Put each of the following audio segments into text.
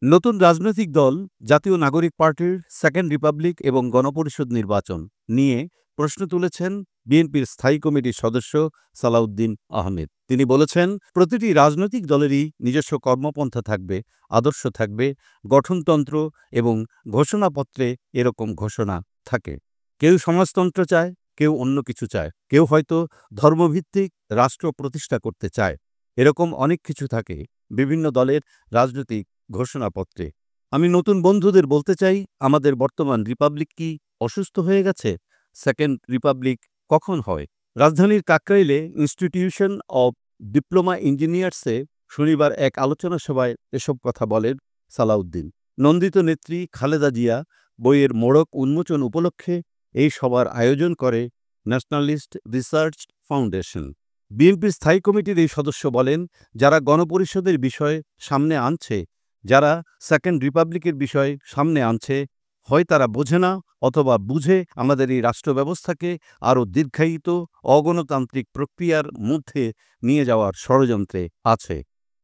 নতুন রাজনৈতিক দল জাতীয় নাগরিক পার্টির সেকেন্ড রিপাবলিক এবং গণপরিষদ নির্বাচন নিয়ে প্রশ্ন তুলেছেন বিএনপির স্থায়ী কমিটির সদস্য সালাউদ্দিন আহমেদ। তিনি বলেছেন, প্রতিটি রাজনৈতিক দলেরই নিজস্ব কর্মপন্থা থাকবে, আদর্শ থাকবে, গঠনতন্ত্র এবং ঘোষণাপত্রে এরকম ঘোষণা থাকে। কেউ সমাজতন্ত্র চায়, কেউ অন্য কিছু চায়, কেউ হয়তো ধর্মভিত্তিক রাষ্ট্র প্রতিষ্ঠা করতে চায়। এরকম অনেক কিছু থাকে বিভিন্ন দলের রাজনৈতিক ঘোষণাপত্রে। আমি নতুন বন্ধুদের বলতে চাই, আমাদের বর্তমান রিপাবলিক কি অসুস্থ হয়ে গেছে? সেকেন্ড রিপাবলিক কখন হয়? রাজধানীর কাকরাইলে ইনস্টিটিউশন অব ডিপ্লোমা ইঞ্জিনিয়ার্সে শনিবার এক আলোচনা সভায় এসব কথা বলেন সালাউদ্দিন। নন্দিত নেত্রী খালেদা জিয়া বইয়ের মোড়ক উন্মোচন উপলক্ষে এই সভার আয়োজন করে ন্যাশনালিস্ট রিসার্চ ফাউন্ডেশন। বিএনপির স্থায়ী কমিটির এই সদস্য বলেন, যারা গণপরিষদের বিষয় সামনে আনছে, যারা সেকেন্ড রিপাবলিকের বিষয় সামনে আনছে, হয় তারা বোঝে না অথবা বুঝে আমাদের এই রাষ্ট্র ব্যবস্থাকে আরও দীর্ঘায়িত অগণতান্ত্রিক প্রক্রিয়ার মধ্যে নিয়ে যাওয়ার ষড়যন্ত্রে আছে।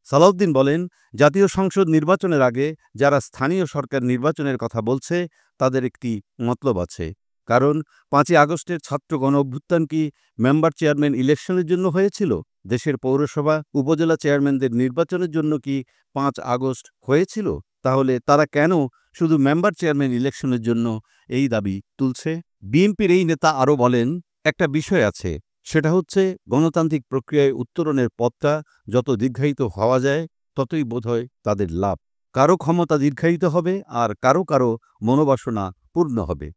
সালাউদ্দিন বলেন, জাতীয় সংসদ নির্বাচনের আগে যারা স্থানীয় সরকার নির্বাচনের কথা বলছে তাদের একটি মতলব আছে। কারণ ৫ই আগস্টের ছাত্র গণঅভ্যুত্থান কি মেম্বার চেয়ারম্যান ইলেকশনের জন্য হয়েছিল? দেশের পৌরসভা উপজেলা চেয়ারম্যানদের নির্বাচনের জন্য কি ৫ আগস্ট হয়েছিল? তাহলে তারা কেন শুধু মেম্বার চেয়ারম্যান ইলেকশনের জন্য এই দাবি তুলছে? বিএনপির এই নেতা আরও বলেন, একটা বিষয় আছে, সেটা হচ্ছে গণতান্ত্রিক প্রক্রিয়ায় উত্তরণের পথটা যত দীর্ঘায়িত হওয়া যায় ততই বোধহয় তাদের লাভ। কারো ক্ষমতা দীর্ঘায়িত হবে আর কারো কারো মনোবাসনা পূর্ণ হবে।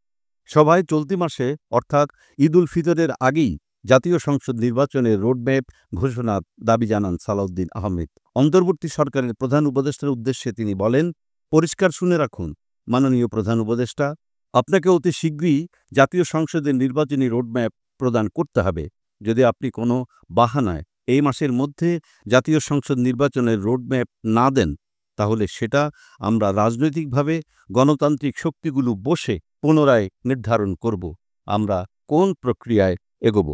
সভায় চলতি মাসে অর্থাৎ ঈদ উল ফিতরের আগেই জাতীয় সংসদ নির্বাচনের রোডম্যাপ ঘোষণার দাবি জানান সালাউদ্দিন আহমেদ। অন্তর্বর্তী সরকারের প্রধান উপদেষ্টার উদ্দেশ্যে তিনি বলেন, পরিষ্কার শুনে রাখুন মাননীয় প্রধান উপদেষ্টা, আপনাকে অতি শীঘ্রই জাতীয় সংসদের নির্বাচনী রোডম্যাপ প্রদান করতে হবে। যদি আপনি কোনো বাহানায় এই মাসের মধ্যে জাতীয় সংসদ নির্বাচনের রোডম্যাপ না দেন, তাহলে সেটা আমরা রাজনৈতিকভাবে গণতান্ত্রিক শক্তিগুলো বসে পুনরায় নির্ধারণ করব আমরা কোন প্রক্রিয়ায় এগোব।